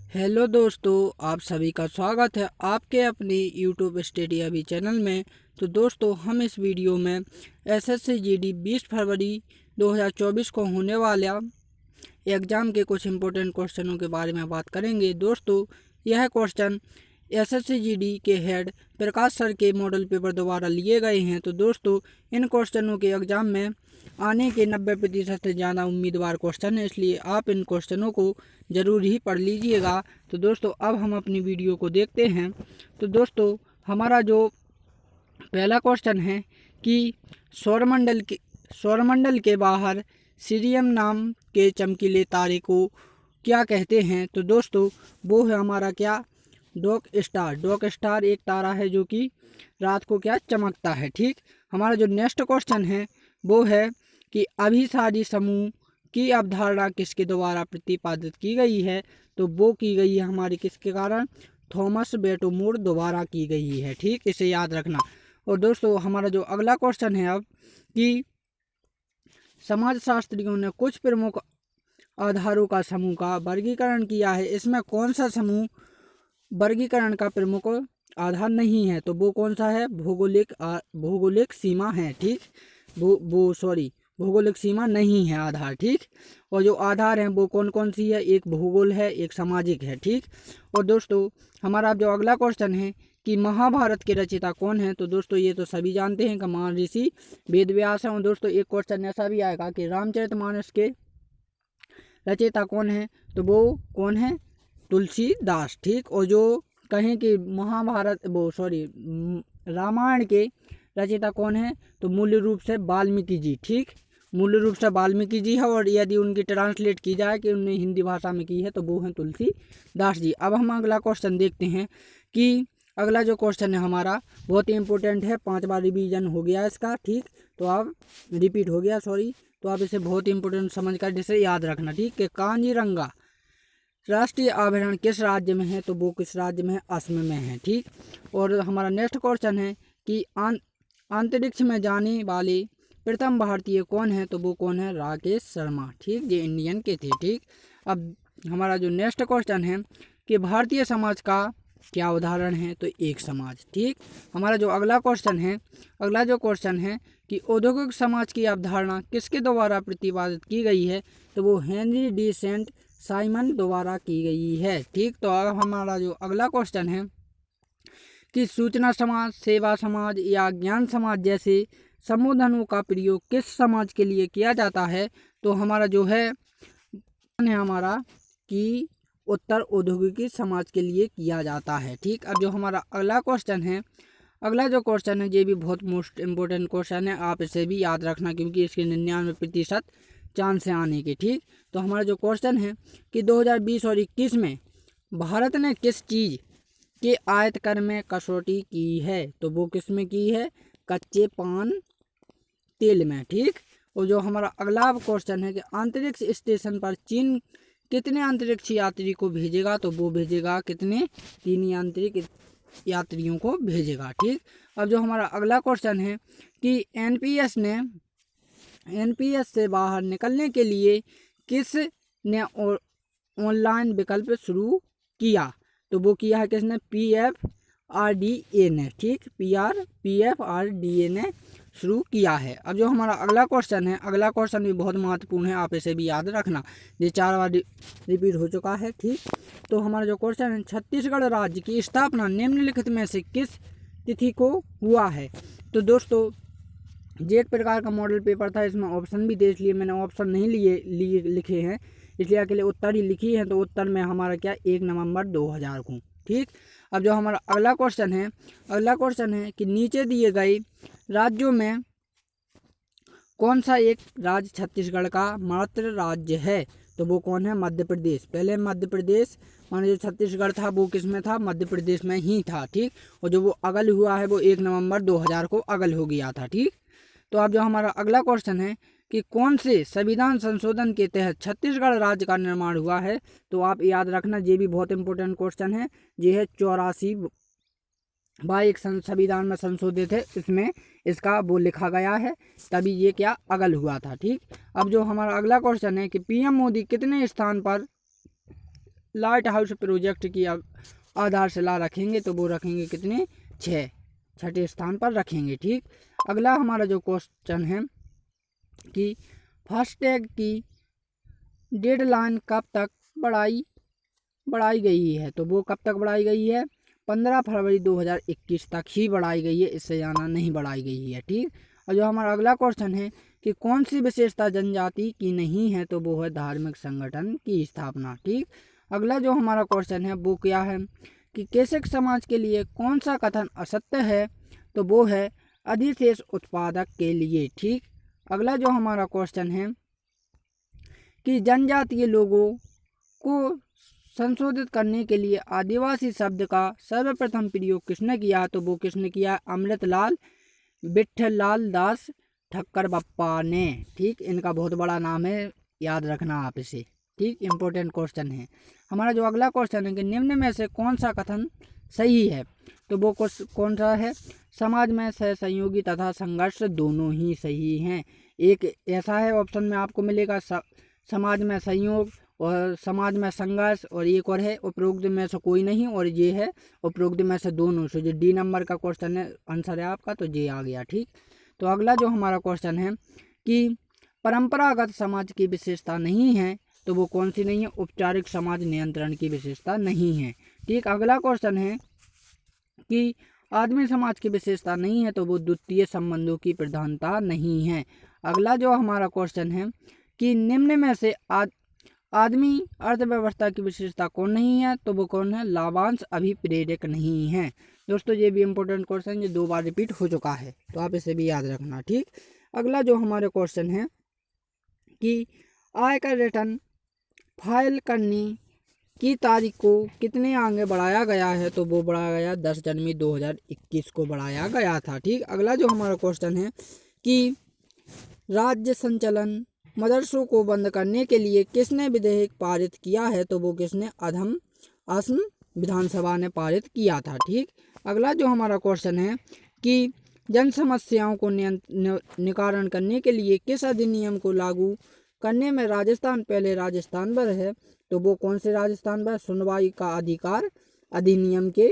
Hello दोस्तों, आप सभी का स्वागत है आपके अपने यूट्यूब स्टडी अभी चैनल में। तो दोस्तों, हम इस वीडियो में एसएससी जीडी 20 फरवरी 2024 को होने वाला एग्ज़ाम के कुछ इम्पोर्टेंट क्वेश्चनों के बारे में बात करेंगे। दोस्तों, यह क्वेश्चन एसएससी जीडी के हेड प्रकाश सर के मॉडल पेपर द्वारा लिए गए हैं। तो दोस्तों, इन क्वेश्चनों के एग्ज़ाम में आने के 90% से ज़्यादा उम्मीदवार क्वेश्चन है, इसलिए आप इन क्वेश्चनों को ज़रूर ही पढ़ लीजिएगा। तो दोस्तों, अब हम अपनी वीडियो को देखते हैं। तो दोस्तों, हमारा जो पहला क्वेश्चन है कि सौरमंडल के बाहर सीरियम नाम के चमकीले तारे को क्या कहते हैं। तो दोस्तों, वो है हमारा क्या, डॉक स्टार। डॉक स्टार एक तारा है जो कि रात को क्या चमकता है। ठीक, हमारा जो नेक्स्ट क्वेश्चन है वो है कि अभिसारी समूह की अवधारणा किसके द्वारा प्रतिपादित की गई है। तो वो की गई है हमारी किसके कारण, थॉमस बैटोमूर द्वारा की गई है। ठीक, इसे याद रखना। और दोस्तों, हमारा जो अगला क्वेश्चन है अब कि समाजशास्त्रियों ने कुछ प्रमुख आधारों का समूह का वर्गीकरण किया है, इसमें कौन सा समूह वर्गीकरण का प्रमुख आधार नहीं है। तो वो कौन सा है, भौगोलिक सीमा है। ठीक, भौगोलिक सीमा नहीं है आधार। ठीक, और जो आधार हैं वो कौन कौन सी है, एक भूगोल है, एक सामाजिक है। ठीक, और दोस्तों, हमारा जो अगला क्वेश्चन है कि महाभारत के रचयिता कौन है। तो दोस्तों, ये तो सभी जानते हैं कि महान ऋषि वेद व्यास हैं। और दोस्तों, एक क्वेश्चन ऐसा भी आएगा कि रामचरितमानस के रचयिता कौन है। तो वो कौन है, तुलसीदास। ठीक, और जो कहें कि रामायण के रचयिता कौन है, तो मूल रूप से वाल्मीकि जी। ठीक, मूल रूप से वाल्मीकि जी है, और यदि उनकी ट्रांसलेट की जाए कि उन्होंने हिंदी भाषा में की है तो वो हैं तुलसीदास जी। अब हम अगला क्वेश्चन देखते हैं कि अगला जो क्वेश्चन है हमारा बहुत ही इंपॉर्टेंट है, 5 बार रिवीजन हो गया इसका। ठीक, तो अब रिपीट हो गया, सॉरी। तो आप इसे बहुत ही इंपॉर्टेंट समझ कर जिसे याद रखना। ठीक, कि कांजीरंगा राष्ट्रीय आभरण किस राज्य में है। तो वो किस राज्य में है, असम में है। ठीक, और हमारा नेक्स्ट क्वेश्चन है कि अंतरिक्ष में जाने वाले प्रथम भारतीय कौन है। तो वो कौन है, राकेश शर्मा। ठीक, ये इंडियन के थे। ठीक, अब हमारा जो नेक्स्ट क्वेश्चन है कि भारतीय समाज का क्या उदाहरण है। तो एक समाज। ठीक, हमारा जो अगला क्वेश्चन है कि औद्योगिक समाज की अवधारणा किसके द्वारा प्रतिपादित की गई है। तो वो हेनरी डी सेंट साइमन द्वारा की गई है। ठीक, तो अब हमारा जो अगला क्वेश्चन है कि सूचना समाज, सेवा समाज या ज्ञान समाज जैसे संबोधनों का प्रयोग किस समाज के लिए किया जाता है। तो हमारा जो है हमारा कि उत्तर औद्योगिकी समाज के लिए किया जाता है। ठीक, अब जो हमारा अगला जो क्वेश्चन है ये भी बहुत मोस्ट इम्पोर्टेंट क्वेश्चन है, आप इसे भी याद रखना क्योंकि इसके 99% चांस है आने के। ठीक, तो हमारा जो क्वेश्चन है कि 2020 और 21 में भारत ने किस चीज़ के आयात कर में कसौटी की है। तो वो किस में की है, कच्चे पान तेल में। ठीक, और जो हमारा अगला क्वेश्चन है कि अंतरिक्ष स्टेशन पर चीन कितने अंतरिक्ष यात्री को भेजेगा। तो वो भेजेगा कितने, 3 अंतरिक्ष यात्रियों को भेजेगा। ठीक, अब जो हमारा अगला क्वेश्चन है कि एनपीएस से बाहर निकलने के लिए किस ने ऑनलाइन विकल्प शुरू किया। तो वो किया है किसने, PFRDA ने। ठीक, PFRDA ने शुरू किया है। अब जो हमारा अगला क्वेश्चन भी बहुत महत्वपूर्ण है, आप इसे भी याद रखना, ये 4 बार रिपीट हो चुका है। ठीक, तो हमारा जो क्वेश्चन है, छत्तीसगढ़ राज्य की स्थापना निम्नलिखित में से किस तिथि को हुआ है। तो दोस्तों, ये एक प्रकार का मॉडल पेपर था, इसमें ऑप्शन भी दे, इसलिए मैंने ऑप्शन नहीं लिए लिखे हैं, इसलिए अकेले उत्तर ही लिखी है। तो उत्तर में हमारा क्या, 1 नवंबर 2000 को। ठीक, अब जो हमारा अगला क्वेश्चन है कि नीचे दिए गए राज्यों में कौन सा एक राज्य छत्तीसगढ़ का मातृ राज्य है। तो वो कौन है, मध्य प्रदेश। पहले मध्य प्रदेश माने जो छत्तीसगढ़ था वो किस में था, मध्य प्रदेश में ही था। ठीक, और जो वो अगल हुआ है वो 1 नवंबर 2000 को अगल हो गया था। ठीक, तो अब जो हमारा अगला क्वेश्चन है कि कौन से संविधान संशोधन के तहत छत्तीसगढ़ राज्य का निर्माण हुआ है। तो आप याद रखना, ये भी बहुत इंपॉर्टेंट क्वेश्चन है। ये है 84 बाई एक संविधान में संशोधित है, इसमें इसका वो लिखा गया है, तभी ये क्या अगल हुआ था। ठीक, अब जो हमारा अगला क्वेश्चन है कि पीएम मोदी कितने स्थान पर लाइट हाउस प्रोजेक्ट की आधारशिला रखेंगे तो वो रखेंगे कितने, 6, छठे स्थान पर रखेंगे। ठीक, अगला हमारा जो क्वेश्चन है कि फास्टैग की डेडलाइन कब तक बढ़ाई गई है, तो वो कब तक बढ़ाई गई है, 15 फरवरी 2021 तक ही बढ़ाई गई है, इससे ज़्यादा नहीं बढ़ाई गई है। ठीक, और जो हमारा अगला क्वेश्चन है कि कौन सी विशेषता जनजाति की नहीं है, तो वो है धार्मिक संगठन की स्थापना। ठीक, अगला जो हमारा क्वेश्चन है वो क्या है कि केशक समाज के लिए कौन सा कथन असत्य है, तो वो है अधिशेष उत्पादक के लिए। ठीक, अगला जो हमारा क्वेश्चन है कि जनजातीय लोगों को संशोधित करने के लिए आदिवासी शब्द का सर्वप्रथम प्रयोग किसने किया, तो वो किसने किया, अमृतलाल विठ्ठलाल दास ठक्कर बप्पा ने। ठीक, इनका बहुत बड़ा नाम है, याद रखना आप इसे। ठीक, इम्पोर्टेंट क्वेश्चन है। हमारा जो अगला क्वेश्चन है कि निम्न में से कौन सा कथन सही है, तो वो कौन सा है, समाज में सहसंयोगी तथा संघर्ष दोनों ही सही हैं। एक ऐसा है ऑप्शन में आपको मिलेगा समाज में संयोग और समाज में संघर्ष, और एक और है उपरोक्त में से कोई नहीं, और ये है उपरोक्त में से दोनों। से जो डी नंबर का क्वेश्चन है आंसर है आपका, तो ये आ गया। ठीक, तो अगला जो हमारा क्वेश्चन है कि परंपरागत समाज की विशेषता नहीं है, तो वो कौन सी नहीं है, औपचारिक समाज नियंत्रण की विशेषता नहीं है। ठीक, अगला क्वेश्चन है कि आदमी समाज की विशेषता नहीं है, तो वो द्वितीय संबंधों की प्रधानता नहीं है। अगला जो हमारा क्वेश्चन है कि निम्न में से आदमी अर्थव्यवस्था की विशेषता कौन नहीं है, तो वो कौन है, लाभांश अभिप्रेरक नहीं है। दोस्तों ये भी इम्पोर्टेंट क्वेश्चन, ये 2 बार रिपीट हो चुका है, तो आप इसे भी याद रखना। ठीक, अगला जो हमारे क्वेश्चन है कि आयकर रिटर्न फाइल करने की तारीख को कितने आगे बढ़ाया गया है, तो वो बढ़ाया गया 10 जनवरी 2021 को बढ़ाया गया था। ठीक, अगला जो हमारा क्वेश्चन है कि राज्य संचालन मदरसों को बंद करने के लिए किसने विधेयक पारित किया है, तो वो किसने, असम विधानसभा ने पारित किया था। ठीक, अगला जो हमारा क्वेश्चन है कि जन समस्याओं को निवारण करने के लिए किस अधिनियम को लागू करने में राजस्थान पहले राजस्थान पर है, तो वो कौन से राजस्थान पर, सुनवाई का अधिकार अधिनियम के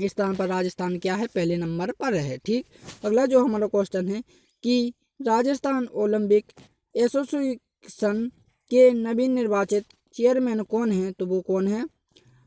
स्थान पर राजस्थान क्या है, पहले नंबर पर है। ठीक, अगला जो हमारा क्वेश्चन है कि राजस्थान ओलंपिक एसोसिएशन के नवीन निर्वाचित चेयरमैन कौन है, तो वो कौन है,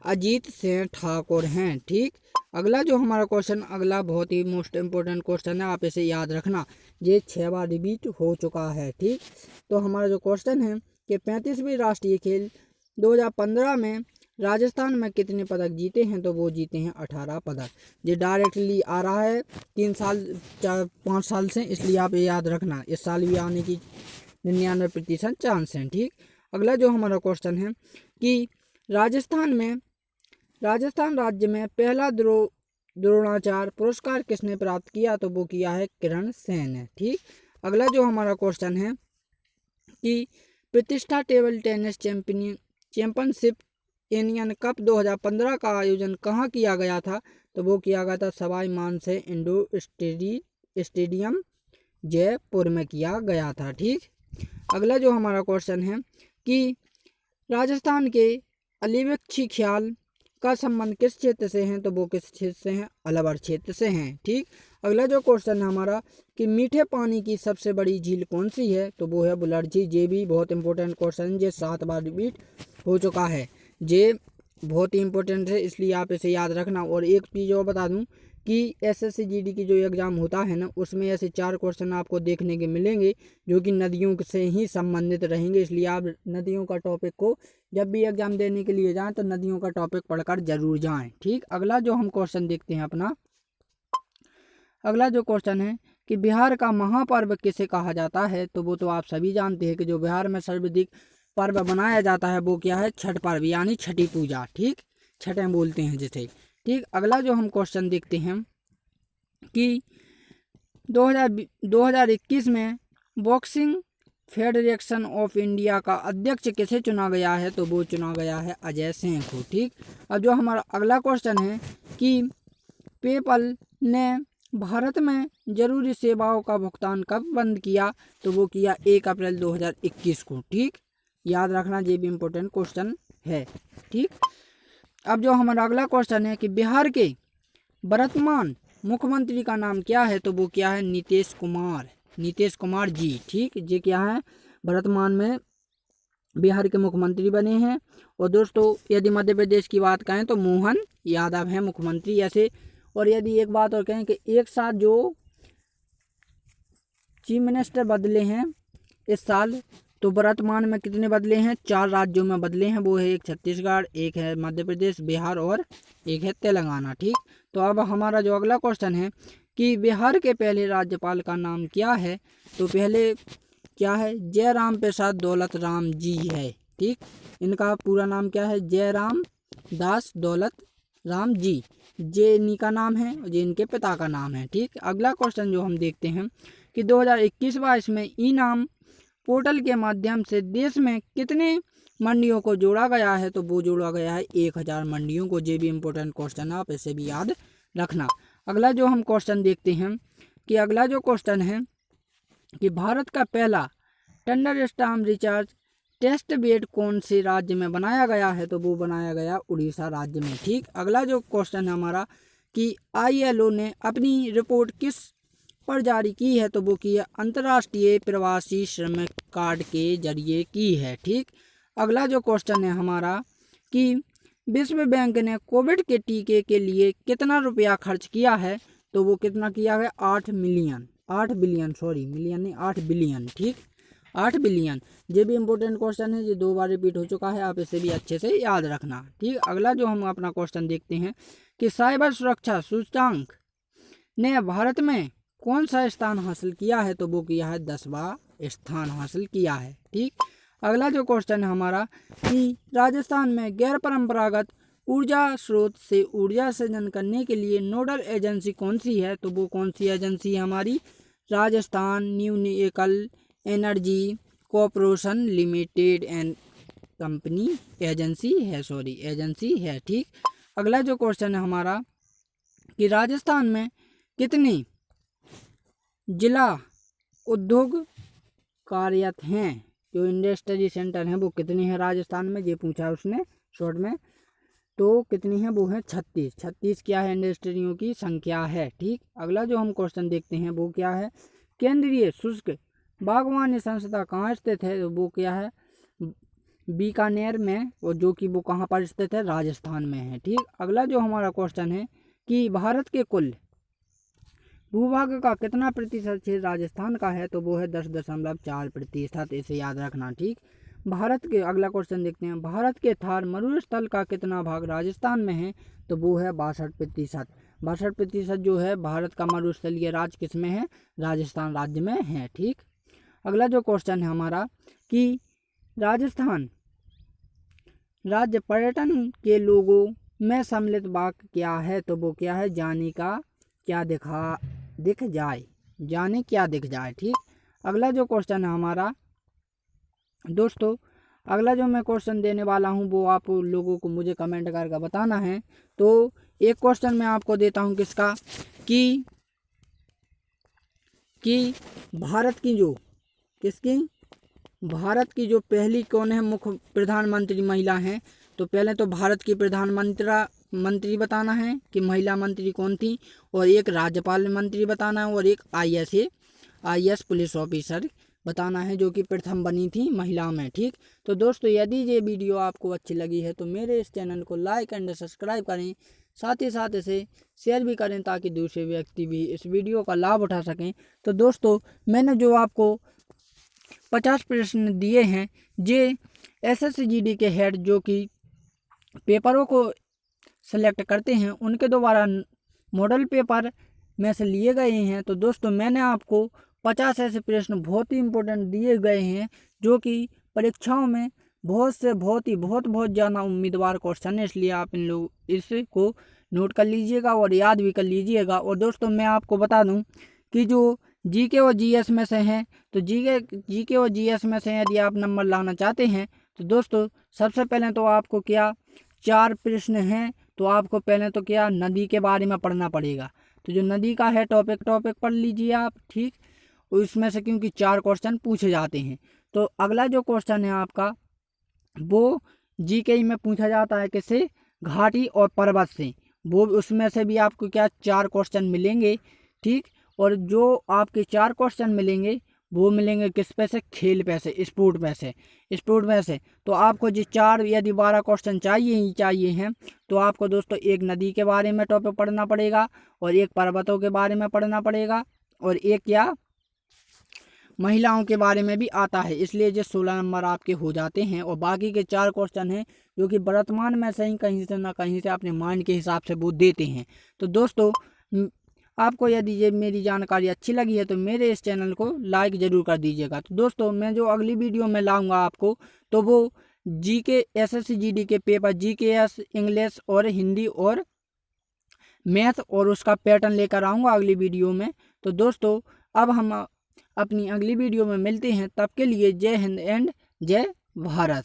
अजीत सिंह ठाकुर हैं। ठीक, अगला जो हमारा क्वेश्चन, अगला बहुत ही मोस्ट इम्पोर्टेंट क्वेश्चन है, आप इसे याद रखना, ये 6 बार रिपीट हो चुका है। ठीक, तो हमारा जो क्वेश्चन है कि 35वीं राष्ट्रीय खेल 2015 में राजस्थान में कितने पदक जीते हैं, तो वो जीते हैं 18 पदक। ये डायरेक्टली आ रहा है 3-5 साल से, इसलिए आप ये याद रखना, इस साल भी आने की 99% चांस हैं। ठीक, अगला जो हमारा क्वेश्चन है कि राजस्थान राज्य में पहला द्रोणाचार्य पुरस्कार किसने प्राप्त किया, तो वो किया है किरण सेन ने। ठीक, अगला जो हमारा क्वेश्चन है कि प्रतिष्ठा table tennis championship Asian cup 2015 का आयोजन कहाँ किया गया था, तो वो किया गया था सवाई मानसिंह इंडोर स्टेडियम जयपुर में किया गया था। ठीक, अगला जो हमारा क्वेश्चन है कि राजस्थान के अलीबक्षी ख्याल का संबंध किस क्षेत्र से है, तो वो किस क्षेत्र से हैं, अलवर क्षेत्र से हैं। ठीक, अगला जो क्वेश्चन है हमारा कि मीठे पानी की सबसे बड़ी झील कौन सी है, तो वो है बुलर झील। ये भी बहुत इंपॉर्टेंट क्वेश्चन, ये 7 बार रिपीट हो चुका है, ये बहुत ही इंपॉर्टेंट है, इसलिए आप इसे याद रखना। और एक चीज़ और बता दूं कि SSC GD की जो एग्ज़ाम होता है ना, उसमें ऐसे 4 क्वेश्चन आपको देखने के मिलेंगे जो कि नदियों से ही संबंधित रहेंगे, इसलिए आप नदियों का टॉपिक को जब भी एग्ज़ाम देने के लिए जाएं तो नदियों का टॉपिक पढ़कर जरूर जाएं। ठीक, अगला जो हम क्वेश्चन देखते हैं अपना, अगला जो क्वेश्चन है कि बिहार का महापर्व किसे कहा जाता है, तो वो तो आप सभी जानते हैं कि जो बिहार में सर्वाधिक पर्व बनाया जाता है वो क्या है, छठ पर्व, यानी छठी पूजा। ठीक, छठें बोलते हैं जिसे। ठीक, अगला जो हम क्वेश्चन देखते हैं कि 2021 में बॉक्सिंग फेडरेशन ऑफ इंडिया का अध्यक्ष किसे चुना गया है, तो वो चुना गया है अजय सिंह को। ठीक, अब जो हमारा अगला क्वेश्चन है कि पेपल ने भारत में जरूरी सेवाओं का भुगतान कब बंद किया, तो वो किया 1 अप्रैल 2021 को। ठीक, याद रखना, ये भी इम्पोर्टेंट क्वेश्चन है। ठीक, अब जो हमारा अगला क्वेश्चन है कि बिहार के वर्तमान मुख्यमंत्री का नाम क्या है, तो वो क्या है, नीतीश कुमार, नीतीश कुमार जी। ठीक, ये क्या है, वर्तमान में बिहार के मुख्यमंत्री बने हैं। और दोस्तों यदि मध्य प्रदेश की बात करें तो मोहन यादव हैं मुख्यमंत्री ऐसे। और यदि एक बात और कहें कि एक साथ जो चीफ मिनिस्टर बदले हैं इस साल, तो वर्तमान में कितने बदले हैं, 4 राज्यों में बदले हैं। वो है एक छत्तीसगढ़, एक है मध्य प्रदेश, बिहार और एक है तेलंगाना। ठीक, तो अब हमारा जो अगला क्वेश्चन है कि बिहार के पहले राज्यपाल का नाम क्या है, तो पहले क्या है, जयराम प्रसाद दौलत राम जी है। ठीक, इनका पूरा नाम क्या है, जयराम दास दौलत राम जी, ये इन्हीं का नाम है और ये इनके पिता का नाम है। ठीक, अगला क्वेश्चन जो हम देखते हैं कि 2021-22 में ई नाम पोर्टल के माध्यम से देश में कितने मंडियों को जोड़ा गया है, तो वो जोड़ा गया है 1000 मंडियों को। ये भी इम्पोर्टेंट क्वेश्चन है, आप इसे भी याद रखना। अगला जो हम क्वेश्चन देखते हैं कि अगला जो क्वेश्चन है कि भारत का पहला thunderstorm recharge test bed कौन से राज्य में बनाया गया है, तो वो बनाया गया उड़ीसा राज्य में। ठीक, अगला जो क्वेश्चन है हमारा कि ILO ने अपनी रिपोर्ट किस पर जारी की है, तो वो की है अंतर्राष्ट्रीय प्रवासी श्रमिक कार्ड के जरिए की है। ठीक, अगला जो क्वेश्चन है हमारा कि विश्व बैंक ने कोविड के टीके के लिए कितना रुपया खर्च किया है, तो वो कितना किया है, 8 बिलियन, सॉरी मिलियन नहीं, 8 बिलियन। ठीक, 8 बिलियन। ये भी इम्पोर्टेंट क्वेश्चन है, ये 2 बार रिपीट हो चुका है, आप इसे भी अच्छे से याद रखना। ठीक, अगला जो हम अपना क्वेश्चन देखते हैं कि साइबर सुरक्षा सूचकांक ने भारत में कौन सा स्थान हासिल किया है, तो वो किया है 10वां स्थान हासिल किया है। ठीक, अगला जो क्वेश्चन है हमारा कि राजस्थान में गैर परंपरागत ऊर्जा स्रोत से ऊर्जा सृजन करने के लिए नोडल एजेंसी कौन सी है, तो वो कौन सी एजेंसी है हमारी, Rajasthan nuclear energy corporation limited and company agency है। ठीक, अगला जो क्वेश्चन है हमारा कि राजस्थान में कितने जिला उद्योग कार्यरत हैं, जो इंडस्ट्री सेंटर हैं वो कितने हैं राजस्थान में, ये पूछा है उसने शॉर्ट में, तो कितनी है, वो है 36 क्या है, इंडस्ट्रियों की संख्या है। ठीक, अगला जो हम क्वेश्चन देखते हैं वो क्या है, केंद्रीय शुष्क बागवानी संस्था कहाँ स्थित है, तो वो क्या है, बीकानेर में, और जो कि वो कहाँ पर स्थित है, राजस्थान में है। ठीक, अगला जो हमारा क्वेश्चन है कि भारत के कुल भूभाग का कितना प्रतिशत क्षेत्र राजस्थान का है, तो वो है 10.4%, इसे याद रखना। ठीक, भारत के अगला क्वेश्चन देखते हैं, भारत के थार मरुस्थल का कितना भाग राजस्थान में है, तो वो है 62%। जो है भारत का मरुस्थलीय राज्य किस में है, राजस्थान राज्य में है। ठीक, अगला जो क्वेश्चन है हमारा कि राजस्थान राज्य पर्यटन के लोगों में सम्मिलित वाक्य क्या है, तो वो क्या है, जाने क्या दिख जाए। ठीक, अगला जो क्वेश्चन है हमारा दोस्तों, अगला जो मैं क्वेश्चन देने वाला हूं वो आप लोगों को मुझे कमेंट करके बताना है। तो एक क्वेश्चन मैं आपको देता हूं किसका, कि भारत की जो पहली कौन है मुख्य प्रधानमंत्री महिला हैं, तो पहले तो भारत की प्रधानमंत्री बताना है कि महिला मंत्री कौन थी, और एक राज्यपाल मंत्री बताना है, और एक IAS पुलिस ऑफिसर बताना है जो कि प्रथम बनी थी महिला में। ठीक, तो दोस्तों यदि ये वीडियो आपको अच्छी लगी है तो मेरे इस चैनल को लाइक एंड सब्सक्राइब करें, साथ ही साथ इसे शेयर भी करें ताकि दूसरे व्यक्ति भी इस वीडियो का लाभ उठा सकें। तो दोस्तों मैंने जो आपको 50 प्रश्न दिए हैं, ये SSGD के हेड जो कि पेपरों को सेलेक्ट करते हैं उनके द्वारा मॉडल पेपर में से लिए गए हैं। तो दोस्तों मैंने आपको 50 ऐसे प्रश्न बहुत ही इम्पोर्टेंट दिए गए हैं जो कि परीक्षाओं में बहुत ज़्यादा उम्मीदवार क्वेश्चन है, इसलिए आप इन लोग इसको नोट कर लीजिएगा और याद भी कर लीजिएगा। और दोस्तों मैं आपको बता दूं कि जो GK और GS में से हैं, तो GK और GS में से यदि आप नंबर लाना चाहते हैं तो दोस्तों सबसे पहले तो आपको क्या 4 प्रश्न हैं, तो आपको पहले तो क्या नदी के बारे में पढ़ना पड़ेगा। तो जो नदी का है टॉपिक पढ़ लीजिए आप। ठीक, उसमें से क्योंकि 4 क्वेश्चन पूछे जाते हैं। तो अगला जो क्वेश्चन है आपका वो जीके में पूछा जाता है किससे, घाटी और पर्वत से, वो उसमें से भी आपको क्या 4 क्वेश्चन मिलेंगे, ठीक। और जो आपके 4 क्वेश्चन मिलेंगे वो मिलेंगे किस पे से, खेल पे से, स्पोर्ट पे से, स्पोर्ट में से। तो आपको जो 4 यदि 12 क्वेश्चन चाहिए ही चाहिए हैं तो आपको दोस्तों एक नदी के बारे में टॉपिक पढ़ना पड़ेगा, और एक पर्वतों के बारे में पढ़ना पड़ेगा, और एक क्या महिलाओं के बारे में भी आता है। इसलिए जो 16 नंबर आपके हो जाते हैं, और बाकी के 4 क्वेश्चन हैं जो कि वर्तमान में से ही कहीं से ना कहीं से अपने माइंड के हिसाब से वो देते हैं। तो दोस्तों आपको यदि ये मेरी जानकारी अच्छी लगी है तो मेरे इस चैनल को लाइक ज़रूर कर दीजिएगा। तो दोस्तों मैं जो अगली वीडियो में लाऊंगा आपको, तो वो जीके एसएससी जीडी के पेपर जीकेएस, इंग्लिश और हिंदी और मैथ और उसका पैटर्न लेकर आऊँगा अगली वीडियो में। तो दोस्तों अब हम अपनी अगली वीडियो में मिलते हैं, तब के लिए जय हिंद एंड जय भारत।